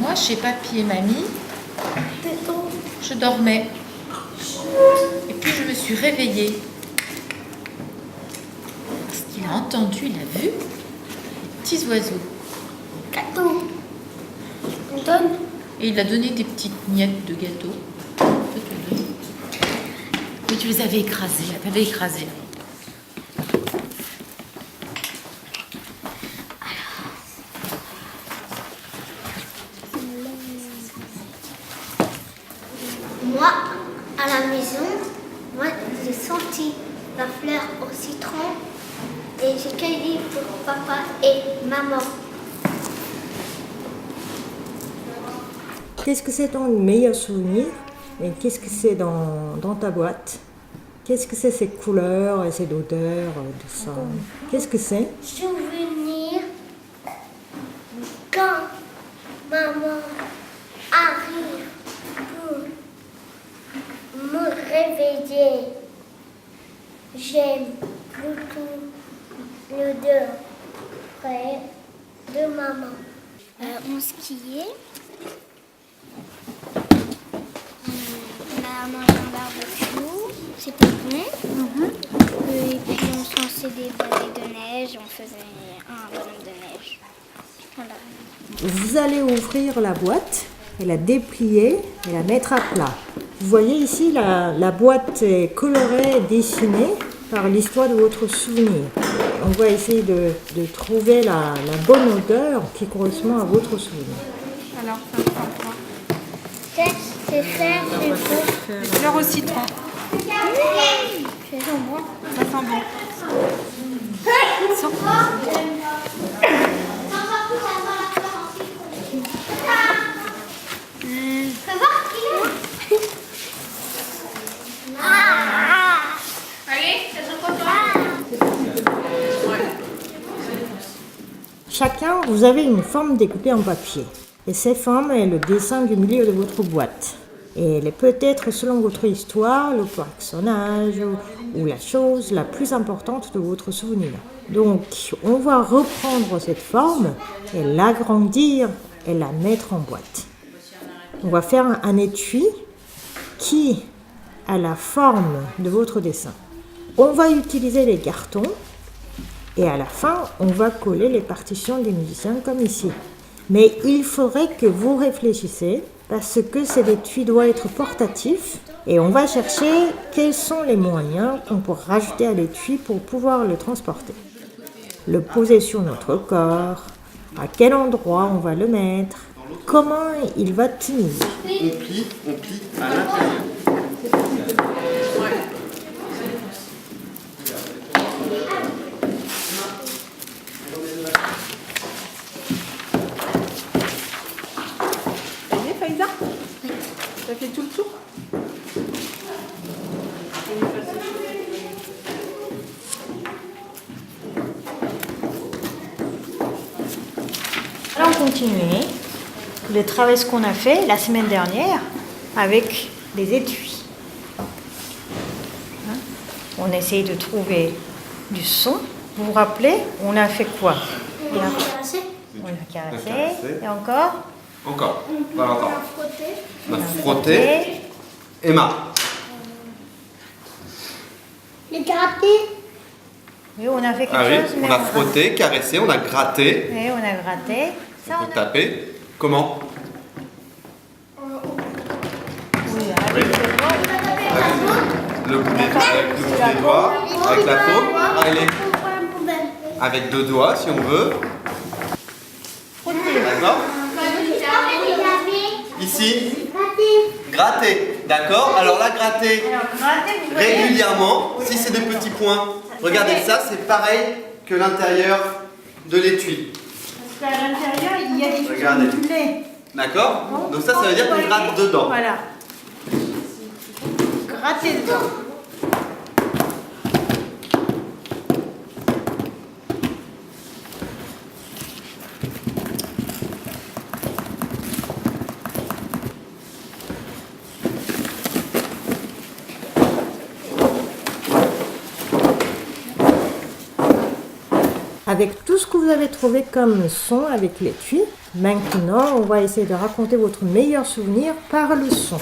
moi, chez papy et mamie, je dormais. Et puis je me suis réveillée. Parce qu'il a entendu, il a vu les petits oiseaux. Gâteau. On donne. Et il a donné des petites miettes de gâteau. Je te donne. Oui, tu les avais écrasées. Elle avait écrasé. Moi, à la maison, moi, j'ai senti la fleur au citron et j'ai cueilli pour papa et maman. Qu'est-ce que c'est ton meilleur souvenir et qu'est-ce que c'est dans ta boîte? Qu'est-ce que c'est ces couleurs et ces odeurs, tout ça? Qu'est-ce que c'est? Souvenir quand maman arrive pour me réveiller. J'aime beaucoup l'odeur près de maman. On skiait. On a mangé un barbecue, c'était bon. Et puis on se lançait des balais de neige, on faisait un bonhomme de neige. Voilà. Vous allez ouvrir la boîte et la déplier et la mettre à plat. Vous voyez ici, la boîte est colorée et dessinée par l'histoire de votre souvenir. On va essayer de trouver la bonne odeur qui correspond à votre souvenir. Alors, ça sent quoi? C'est faire du feu. Des fleurs au citron. C'est bon. Ça sent bon. Chacun, vous avez une forme découpée en papier. Et cette forme est le dessin du milieu de votre boîte. Et elle est peut-être, selon votre histoire, le personnage ou la chose la plus importante de votre souvenir. Donc, on va reprendre cette forme et l'agrandir et la mettre en boîte. On va faire un étui qui a la forme de votre dessin. On va utiliser les cartons et à la fin, on va coller les partitions des musiciens comme ici. Mais il faudrait que vous réfléchissiez parce que cet étui doit être portatif et on va chercher quels sont les moyens qu'on peut rajouter à l'étui pour pouvoir le transporter. Le poser sur notre corps, à quel endroit on va le mettre, comment il va tenir. On plie à l'intérieur. Ça fait tout le tour? Allons continuer le travail qu'on a fait la semaine dernière avec les étuis. On essaye de trouver du son. Vous vous rappelez, on a fait quoi? On a caressé. Et encore? Encore. Voilà, encore. On a frotté. frotté. Emma. Les grattés. Oui, on a fait quelque Ah oui, chose. on a frotté, caressé, on a gratté. Oui, on a gratté. Ça, On peut taper. Comment? Oui, Oui. Le bout des doigts, avec la paume. Allez. Avec 2 doigts si on veut. D'accord? Ici, gratter. D'accord? Alors là, gratter régulièrement. Si c'est des petits points, regardez ça, c'est pareil que l'intérieur de l'étui. Parce qu'à l'intérieur, il y a des choses Regardez. manipulées. D'accord? Donc ça veut dire qu'on gratte dedans. Voilà. Gratter dedans. Avec tout ce que vous avez trouvé comme son avec l'étui, Maintenant, on va essayer de raconter votre meilleur souvenir par le son.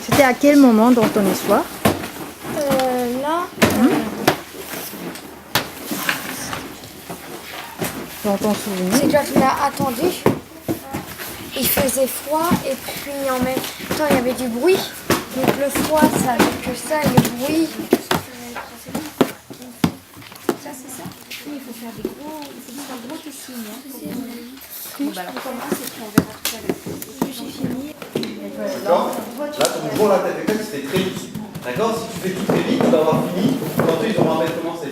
C'était à quel moment dans ton histoire? Là, Dans ton souvenir? c'est quand on a attendu. Il faisait froid et puis en même temps il y avait du bruit. Donc le froid ça avait que ça et le bruit. Ça c'est ça. Il faut faire des gros, il faut faire gros tessines. Bon, bah alors, D'accord? Là, ton mouvement la tête avec c'était très vite. D'accord? Si tu fais tout très vite, tu vas avoir fini. Tantôt, ils auront à peine commencé.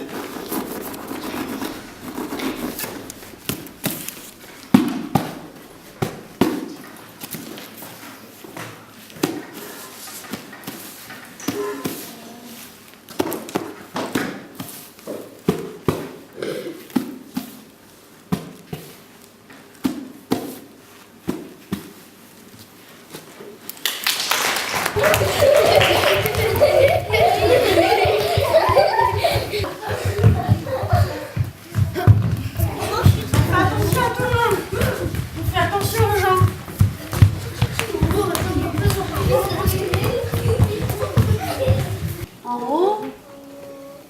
En haut,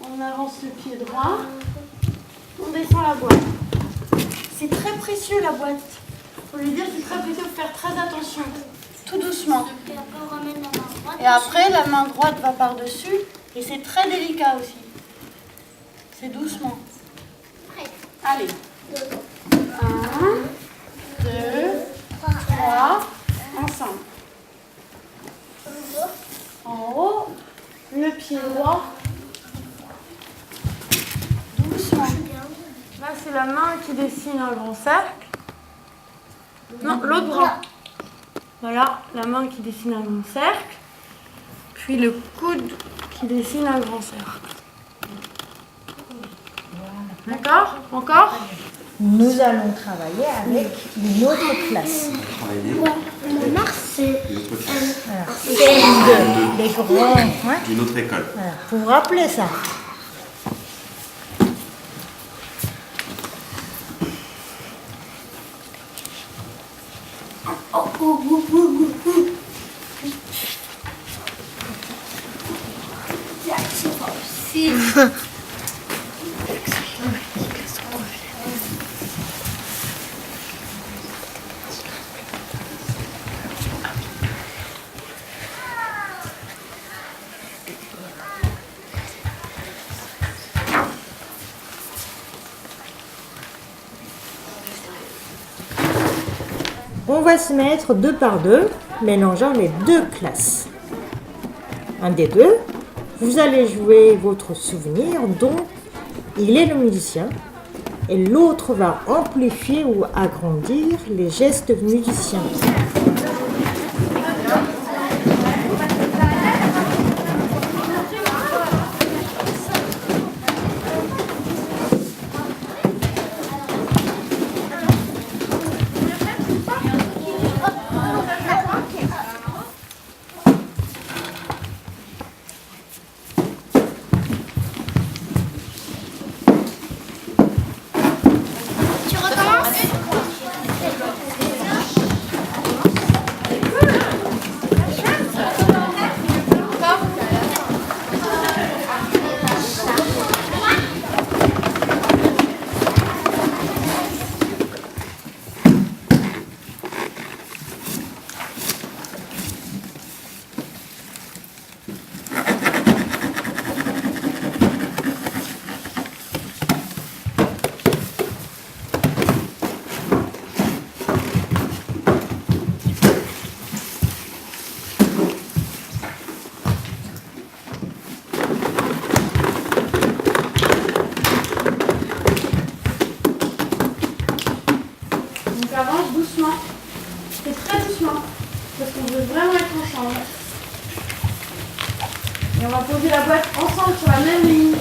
on avance le pied droit, on descend la boîte. C'est très précieux la boîte. Faut lui dire c'est très précieux, faut faire très attention. Tout doucement. Et après on ramène la main droite. Et après la main droite va par-dessus et c'est très délicat aussi. C'est doucement. Allez. 1, 2, 3, ensemble. En haut, le pied droit. Doucement. Là, c'est la main qui dessine un grand cercle. Non, l'autre bras. Voilà, la main qui dessine un grand cercle. Puis le coude qui dessine un grand cercle. D'accord? Encore? Nous allons travailler avec une autre classe. Le Mars c'est Les grands. Hein? D'une autre école. Voilà. Faut vous rappeler ça. On va se mettre 2 par 2, mélangeant les 2 classes. Un des deux, vous allez jouer votre souvenir dont il est le musicien, et l'autre va amplifier ou agrandir les gestes musiciens. Tu recommences? Donc avance doucement. C'est très doucement. Parce qu'on veut vraiment être ensemble. Et on va poser la boîte ensemble sur la même ligne.